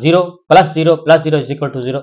0 + 0 + 0 = 0,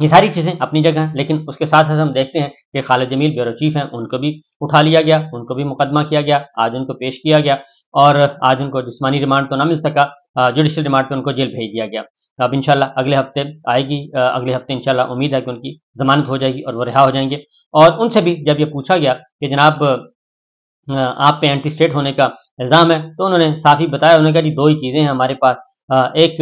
یہ ساری چیزیں اپنی جگہ ہیں، لیکن اس کے ساتھ ساتھ ہم دیکھتے ہیں کہ خالد جمیل بیورو چیف ہیں، ان کو بھی اٹھا لیا گیا، ان کو بھی مقدمہ کیا گیا، آج ان کو پیش کیا گیا اور آج ان کو جسمانی ریمانڈ تو نہ مل سکا، جوڈیشل ریمانڈ پہ ان کو جیل بھیج دیا گیا۔ اب انشاءاللہ اگلے ہفتے آئے گی، اگلے ہفتے انشاءاللہ امید ہے کہ ان کی ضمانت ہو جائے گی اور وہ رہا ہو جائیں گے۔ اور ان سے بھی جب یہ پوچھا گیا کہ جناب آپ پہ اینٹی اسٹیٹ ہونے کا الزام ہے، تو انہوں نے صاف ہی بتایا، انہوں نے کہا جی دو ہی چیزیں ہیں ہمارے پاس، ایک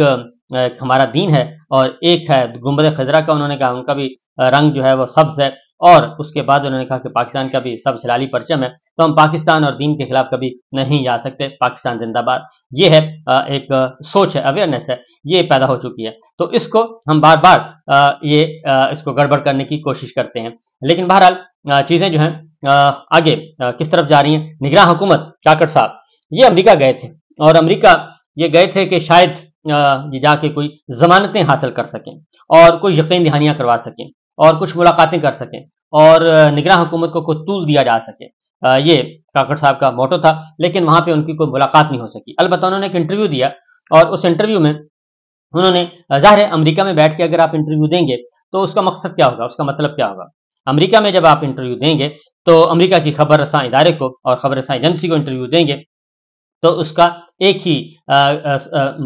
ہمارا دین ہے اور ایک ہے گنبد خضرا کا، انہوں نے کہا ان کا بھی رنگ جو ہے وہ سبز ہے، اور اس کے بعد انہوں نے کہا کہ پاکستان کا بھی سبز ہلالی پرچم ہے، تو ہم پاکستان اور دین کے خلاف کبھی نہیں جا سکتے، پاکستان زندہ باد۔ یہ ہے ایک سوچ ہے، اویئرنیس ہے، یہ پیدا ہو چکی ہے، تو اس کو ہم بار بار اس کو گڑبڑ کرنے کی کوشش کرتے ہیں، لیکن بہرحال چیزیں جو ہیں آگے کس طرف جا رہی ہیں۔ نگراں حکومت چاکر صاحب یہ امریکہ گئے تھے، اور امریکہ یہ گئے تھے کہ شاید یہ جا کے کوئی ضمانتیں حاصل کر سکیں اور کوئی یقین دہانیاں کروا سکیں اور کچھ ملاقاتیں کر سکیں اور نگراں حکومت کو کوئی طول دیا جا سکے، یہ کاکڑ صاحب کا موٹو تھا، لیکن وہاں پہ ان کی کوئی ملاقات نہیں ہو سکی۔ البتہ انہوں نے ایک انٹرویو دیا، اور اس انٹرویو میں انہوں نے ظاہر ہے امریکہ میں بیٹھ کے اگر آپ انٹرویو دیں گے تو اس کا مقصد کیا ہوگا، اس کا مطلب کیا ہوگا۔ امریکہ میں جب آپ انٹرویو دیں گے تو امریکہ کی خبر رساں ادارے کو اور خبر رساں ایجنسی کو انٹرویو دیں گے تو اس کا ایک ہی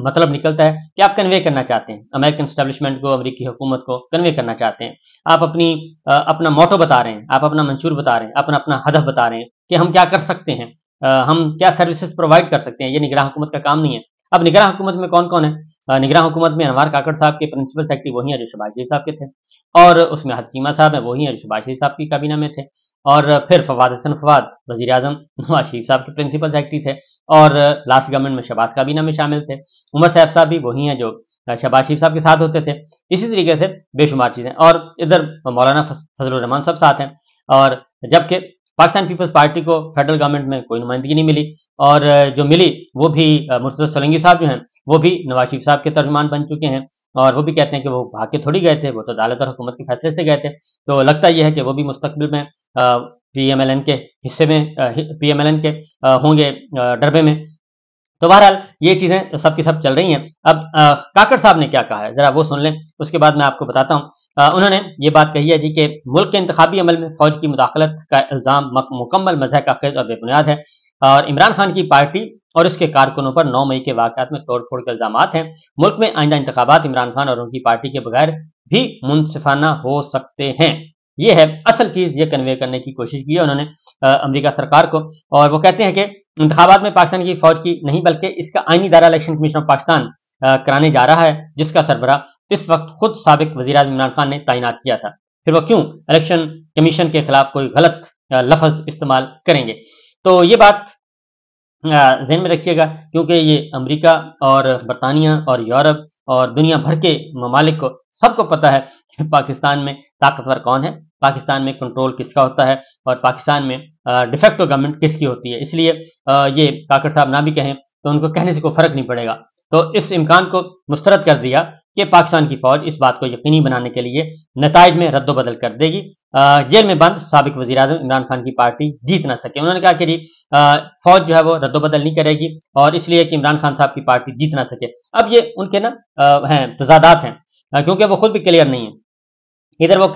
مطلب نکلتا ہے کہ آپ کنوے کرنا چاہتے ہیں، امریکن اسٹیبلشمنٹ کو، امریکی حکومت کو کنوے کرنا چاہتے ہیں، آپ اپنا موٹو بتا رہے ہیں، آپ اپنا منشور بتا رہے ہیں، اپنا ہدف بتا رہے ہیں کہ ہم کیا کر سکتے ہیں، ہم کیا سروسز پرووائڈ کر سکتے ہیں۔ یہ نگراں حکومت کا کام نہیں ہے۔ اب نگراں حکومت میں کون کون ہے؟ نگراں حکومت میں انوار کاکڑ صاحب کے پرنسپل سیکرٹری وہی ہیں جو شہباز شریف صاحب کے تھے، اور اس میں حکیمہ صاحب ہیں، وہی ہیں جو شہباز شریف صاحب کی کابینہ میں تھے، اور پھر فواد حسن فواد وزیر اعظم نواز شریف صاحب کے پرنسپل سیکرٹری تھے، اور لاسٹ گورنمنٹ میں شہباز کابینہ میں شامل تھے۔ عمر سیف صاحب بھی وہی ہیں جو شہباز شریف صاحب کے ساتھ ہوتے تھے۔ اسی طریقے سے بے شمار چیزیں، اور ادھر مولانا فضل الرحمان صاحب ساتھ ہیں، اور جبکہ پاکستان پیپلز پارٹی کو فیڈرل گورنمنٹ میں کوئی نمائندگی نہیں ملی، اور جو ملی وہ بھی مرتضی سولنگی صاحب جو ہیں وہ بھی نواز شریف صاحب کے ترجمان بن چکے ہیں، اور وہ بھی کہتے ہیں کہ وہ بھاگ کے تھوڑی گئے تھے، وہ تو عدالت اور حکومت کے فیصلے سے گئے تھے۔ تو لگتا یہ ہے کہ وہ بھی مستقبل میں پی ایم ایل این کے حصے میں، پی ایم ایل این کے ہوں گے ڈربے میں۔ تو بہرحال یہ چیزیں سب کی سب چل رہی ہیں۔ اب کاکڑ صاحب نے کیا کہا ہے ذرا وہ سن لیں، اس کے بعد میں آپ کو بتاتا ہوں۔ انہوں نے یہ بات کہی ہے جی کہ ملک کے انتخابی عمل میں فوج کی مداخلت کا الزام مکمل مزہ کا خیز اور بے بنیاد ہے، اور عمران خان کی پارٹی اور اس کے کارکنوں پر 9 مئی کے واقعات میں توڑ پھوڑ کے الزامات ہیں۔ ملک میں آئندہ انتخابات عمران خان اور ان کی پارٹی کے بغیر بھی منصفانہ ہو سکتے ہیں۔ یہ ہے اصل چیز، یہ کنوے کرنے کی کوشش کی ہے انہوں نے امریکہ سرکار کو، اور وہ کہتے ہیں کہ انتخابات میں پاکستان کی فوج کی نہیں بلکہ اس کا آئینی ادارہ الیکشن کمیشن آف پاکستان کرانے جا رہا ہے، جس کا سربراہ اس وقت خود سابق وزیر اعظم عمران خان نے تعینات کیا تھا، پھر وہ کیوں الیکشن کمیشن کے خلاف کوئی غلط لفظ استعمال کریں گے۔ تو یہ بات ذہن میں رکھیے گا، کیونکہ یہ امریکہ اور برطانیہ اور یورپ اور دنیا بھر کے ممالک کو سب کو پتہ ہے کہ پاکستان میں طاقتور کون ہے، پاکستان میں کنٹرول کس کا ہوتا ہے، اور پاکستان میں ڈیفیکٹو گورنمنٹ کس کی ہوتی ہے۔ اس لیے یہ کاکڑ صاحب نہ بھی کہیں تو ان کو کہنے سے کوئی فرق نہیں پڑے گا۔ تو اس امکان کو مسترد کر دیا کہ پاکستان کی فوج اس بات کو یقینی بنانے کے لیے نتائج میں رد و بدل کر دے گی، جیل میں بند سابق وزیر اعظم عمران خان کی پارٹی جیت نہ سکے۔ انہوں نے کہا کہ جی فوج جو ہے وہ رد و بدل نہیں کرے گی، اور اس لیے کہ عمران خان صاحب کی پارٹی جیت نہ سکے۔ اب یہ ان کے ہیں تضادات ہیں، کیونکہ وہ خود بھی کلیئر نہیں ہیں۔ ادھر وہ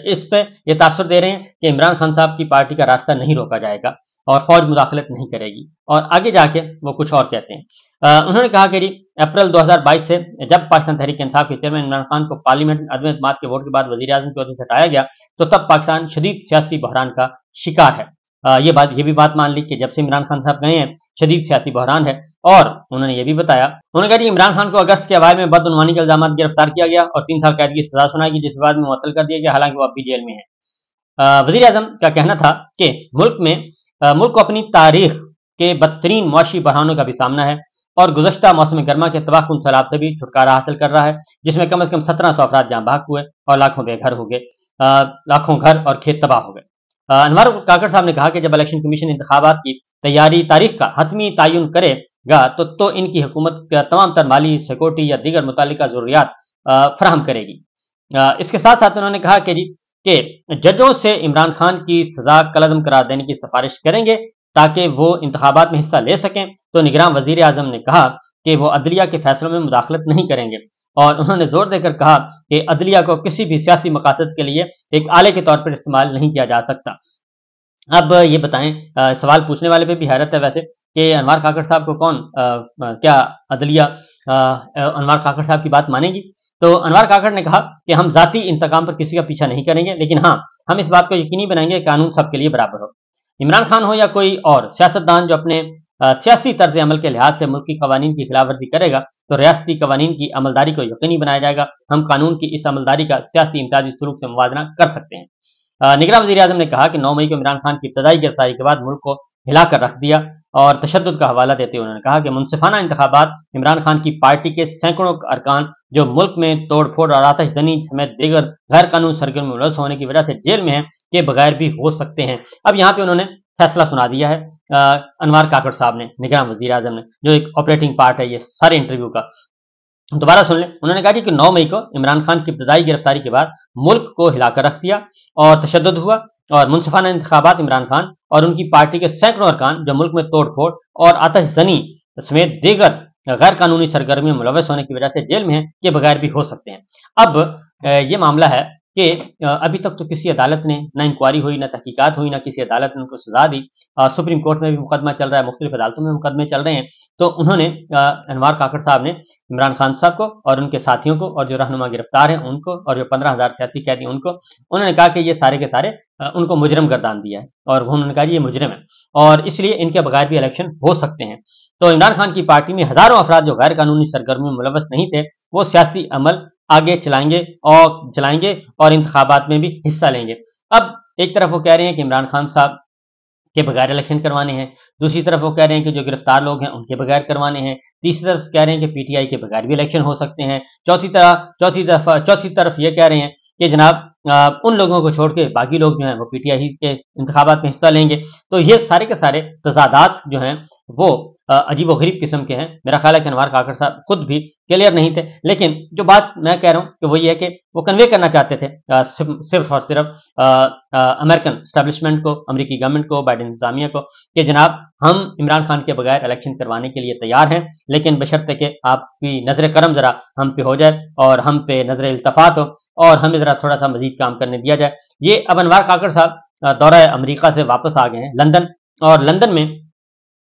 اس پہ یہ تاثر دے رہے ہیں کہ عمران خان صاحب کی پارٹی کا راستہ نہیں روکا جائے گا اور فوج مداخلت نہیں کرے گی، اور آگے جا کے وہ کچھ اور کہتے ہیں۔ انہوں نے کہا کہ جی اپریل 2022 سے جب پاکستان تحریک انصاف کے چیئرمین عمران خان کو پارلیمنٹ میں عدم اعتماد کے ووٹ کے بعد وزیر اعظم کے عہدے سے ہٹایا گیا تو تب پاکستان شدید سیاسی بحران کا شکار ہے۔ یہ بھی بات مان لی کہ جب سے عمران خان صاحب گئے ہیں شدید سیاسی بحران ہے، اور انہوں نے یہ بھی بتایا، انہوں نے کہا کہ عمران خان کو اگست کے اوائل میں بدعنوانی کے الزامات گرفتار کیا گیا اور 3 سال قید کی سزا سنائی گئی، جس کے بعد میں معطل کر دیا گیا، حالانکہ وہ اب بھی جیل میں ہے۔ وزیر اعظم کا کہنا تھا کہ ملک کو اپنی تاریخ کے بدترین معاشی بحرانوں کا بھی سامنا ہے، اور گزشتہ موسم گرما کے تباہ کن سیلاب سے بھی چھٹکارا حاصل کر رہا ہے، جس میں کم از کم 1700 افراد جاں بحق ہوئے اور لاکھوں بے گھر ہو گئے، لاکھوں گھر اور کھیت تباہ ہو گئے۔ انوار کاکڑ صاحب نے کہا کہ جب الیکشن کمیشن انتخابات کی تیاری تاریخ کا حتمی تعین کرے گا تو ان کی حکومت کا تمام تر مالی، سیکورٹی یا دیگر متعلقہ ضروریات فراہم کرے گی۔ اس کے ساتھ ساتھ انہوں نے کہا کہ ججوں سے عمران خان کی سزا کالعدم قرار دینے کی سفارش کریں گے تاکہ وہ انتخابات میں حصہ لے سکیں، تو نگراں وزیر اعظم نے کہا کہ وہ عدلیہ کے فیصلوں میں مداخلت نہیں کریں گے، اور انہوں نے زور دے کر کہا کہ عدلیہ کو کسی بھی سیاسی مقاصد کے لیے ایک آلے کے طور پر استعمال نہیں کیا جا سکتا۔ اب یہ بتائیں، سوال پوچھنے والے پہ بھی حیرت ہے ویسے کہ انوار کاکڑ صاحب کو کون کیا عدلیہ انوار کاکڑ صاحب کی بات مانے گی؟ تو انوار کاکڑ نے کہا کہ ہم ذاتی انتقام پر کسی کا پیچھا نہیں کریں گے، لیکن ہاں، ہم اس بات کو یقینی بنائیں گے کہ قانون سب کے لیے برابر ہو۔ عمران خان ہو یا کوئی اور سیاستدان جو اپنے سیاسی طرز عمل کے لحاظ سے ملک کی قوانین کی خلاف ورزی کرے گا، تو ریاستی قوانین کی عملداری کو یقینی بنایا جائے گا۔ ہم قانون کی اس عملداری کا سیاسی امتیازی سلوک سے موازنہ کر سکتے ہیں۔ نگراں وزیر اعظم نے کہا کہ 9 مئی کو عمران خان کی ابتدائی گرفتاری کے بعد ملک کو ہلا کر رکھ دیا، اور تشدد کا حوالہ دیتے ہوئے انہوں نے کہا کہ منصفانہ انتخابات عمران خان کی پارٹی کے سینکڑوں ارکان جو ملک میں توڑ پھوڑ اور آتش زنی سمیت دیگر غیر قانون سرگرمیوں میں ملوث ہونے کی وجہ سے جیل میں ہیں کے بغیر بھی ہو سکتے ہیں۔ اب یہاں پہ انہوں نے فیصلہ سنا دیا ہے انوار کاکڑ صاحب نے، نگراں وزیر اعظم نے، جو ایک آپریٹنگ پارٹ ہے یہ سارے انٹرویو کا۔ دوبارہ سن لیں، انہوں نے کہا کہ 9 مئی کو عمران خان کی ابتدائی گرفتاری کے بعد ملک کو ہلا کر رکھ دیا اور تشدد ہوا، اور منصفانہ انتخابات عمران خان اور ان کی پارٹی کے سینکڑوں ارکان جو ملک میں توڑ پھوڑ اور آتش زنی سمیت دیگر غیر قانونی سرگرمیوں میں ملوث ہونے کی وجہ سے جیل میں ہیں کے بغیر بھی ہو سکتے ہیں۔ اب یہ معاملہ ہے کہ ابھی تک تو کسی عدالت نے نہ انکوائری ہوئی، نہ تحقیقات ہوئی، نہ کسی عدالت نے ان کو سزا دی۔ سپریم کورٹ میں بھی مقدمہ چل رہا ہے، مختلف عدالتوں میں مقدمے چل رہے ہیں۔ تو انہوں نے انوار کاکڑ صاحب نے عمران خان صاحب کو اور ان کے ساتھیوں کو اور جو رہنما گرفتار ہیں ان کو اور جو 15,000 سیاسی قیدی ان کو، انہوں نے کہا کہ یہ سارے کے سارے ان کو مجرم گردان دیا ہے، اور انہوں نے کہا یہ مجرم ہے اور اس لیے ان کے بغیر بھی الیکشن ہو سکتے ہیں۔ تو عمران خان کی پارٹی میں ہزاروں افراد جو غیر قانونی سرگرمیوں میں ملوث نہیں تھے، وہ سیاسی عمل آگے چلائیں گے اور انتخابات میں بھی حصہ لیں گے۔ اب ایک طرف وہ کہہ رہے ہیں کہ عمران خان صاحب کے بغیر الیکشن کروانے ہیں، دوسری طرف وہ کہہ رہے ہیں کہ جو گرفتار لوگ ہیں ان کے بغیر کروانے ہیں، تیسری طرف کہہ رہے ہیں کہ پی ٹی آئی کے بغیر بھی الیکشن ہو سکتے ہیں، چوتھی طرف یہ کہہ رہے ہیں کہ جناب ان لوگوں کو چھوڑ کے باقی لوگ جو ہیں وہ پی ٹی آئی کے انتخابات میں حصہ لیں گے۔ تو یہ سارے کے سارے تضادات جو ہیں وہ عجیب و غریب قسم کے ہیں۔ میرا خیال ہے کہ انوار کاکڑ صاحب خود بھی کلیئر نہیں تھے، لیکن جو بات میں کہہ رہا ہوں کہ وہ یہ ہے کہ وہ کنوے کرنا چاہتے تھے صرف اور صرف امریکن اسٹیبلشمنٹ کو، امریکی گورنمنٹ کو، بائیڈن انتظامیہ کو، کہ جناب ہم عمران خان کے بغیر الیکشن کروانے کے لیے تیار ہیں، لیکن بشرطے کہ آپ کی نظر کرم ذرا ہم پہ ہو جائے اور ہم پہ نظر التفات ہو اور ہمیں ذرا تھوڑا سا مزید کام کرنے دیا جائے۔ یہ اب انوار کاکڑ صاحب دورہ امریکہ سے واپس آ گئے ہیں لندن، اور لندن میں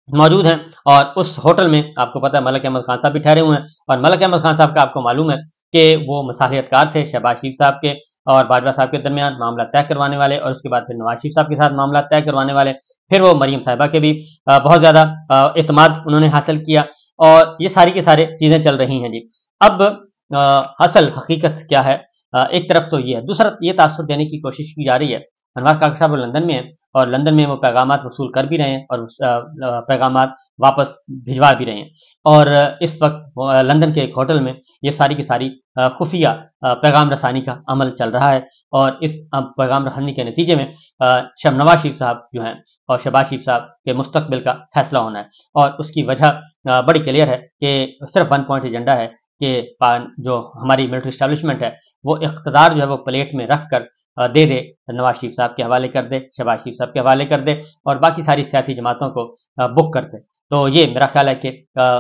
موجود ہیں، اور اس ہوٹل میں آپ کو پتہ ہے ملک احمد خان صاحب بھی ٹھہرے ہوئے ہیں، اور ملک احمد خان صاحب کا آپ کو معلوم ہے کہ وہ مصالحت کار تھے شہباز شریف صاحب کے اور باجوہ صاحب کے درمیان معاملہ طے کروانے والے، اور اس کے بعد پھر نواز شریف صاحب کے ساتھ معاملہ طے کروانے والے، پھر وہ مریم صاحبہ کے بھی بہت زیادہ اعتماد انہوں نے حاصل کیا، اور یہ ساری کی سارے چیزیں چل رہی ہیں جی۔ اب اصل حقیقت کیا ہے؟ ایک طرف تو یہ ہے، دوسرا یہ تاثر دینے کی کوشش کی جا رہی ہے۔ انوار کاکڑ صاحب لندن میں ہیں، اور لندن میں وہ پیغامات وصول کر بھی رہے ہیں اور پیغامات واپس بھجوا بھی رہے ہیں، اور اس وقت لندن کے ایک ہوٹل میں یہ ساری کی ساری خفیہ پیغام رسانی کا عمل چل رہا ہے، اور اس پیغام رسانی کے نتیجے میں نواز شریف صاحب جو ہیں اور شہباز شریف صاحب کے مستقبل کا فیصلہ ہونا ہے، اور اس کی وجہ بڑی کلیئر ہے کہ صرف 1 پوائنٹ ایجنڈا ہے کہ جو ہماری ملٹری اسٹیبلشمنٹ ہے وہ اقتدار جو ہے وہ پلیٹ میں رکھ کر دے دے، نواز شریف صاحب کے حوالے کر دے، شہباز شریف صاحب کے حوالے کر دے، اور باقی ساری سیاسی جماعتوں کو بک کر دے۔ تو یہ میرا خیال ہے کہ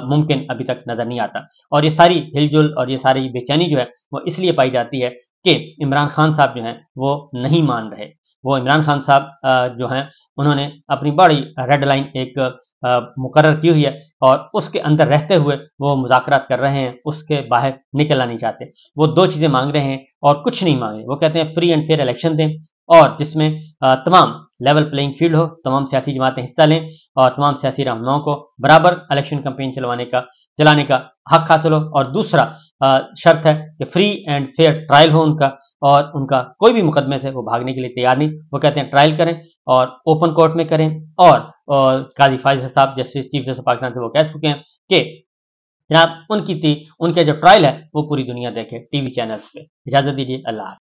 ممکن ابھی تک نظر نہیں آتا، اور یہ ساری ہل جل اور یہ ساری بے چینی جو ہے وہ اس لیے پائی جاتی ہے کہ عمران خان صاحب جو ہیں وہ نہیں مان رہے۔ وہ عمران خان صاحب جو ہیں انہوں نے اپنی بڑی ریڈ لائن ایک مقرر کی ہوئی ہے، اور اس کے اندر رہتے ہوئے وہ مذاکرات کر رہے ہیں، اس کے باہر نکلنا نہیں چاہتے۔ وہ 2 چیزیں مانگ رہے ہیں اور کچھ نہیں مانگ رہے۔ وہ کہتے ہیں فری اینڈ فیئر الیکشن دیں، اور جس میں تمام لیول پلینگ فیلڈ ہو، تمام سیاسی جماعتیں حصہ لیں، اور تمام سیاسی رہنماؤں کو برابر الیکشن کمپین چلانے کا حق حاصل ہو، اور دوسرا شرط ہے کہ فری اینڈ فیئر ٹرائل ہو ان کا، اور ان کا کوئی بھی مقدمے سے وہ بھاگنے کے لیے تیار نہیں۔ وہ کہتے ہیں ٹرائل کریں اور اوپن کورٹ میں کریں، اور قاضی فائز صاحب جسٹس چیف جسٹس پاکستان سے وہ کہہ چکے ہیں کہ جناب ان کے جو ٹرائل ہے وہ پوری دنیا دیکھے ٹی وی چینلز پہ۔ اجازت دیجیے، اللہ حافظ۔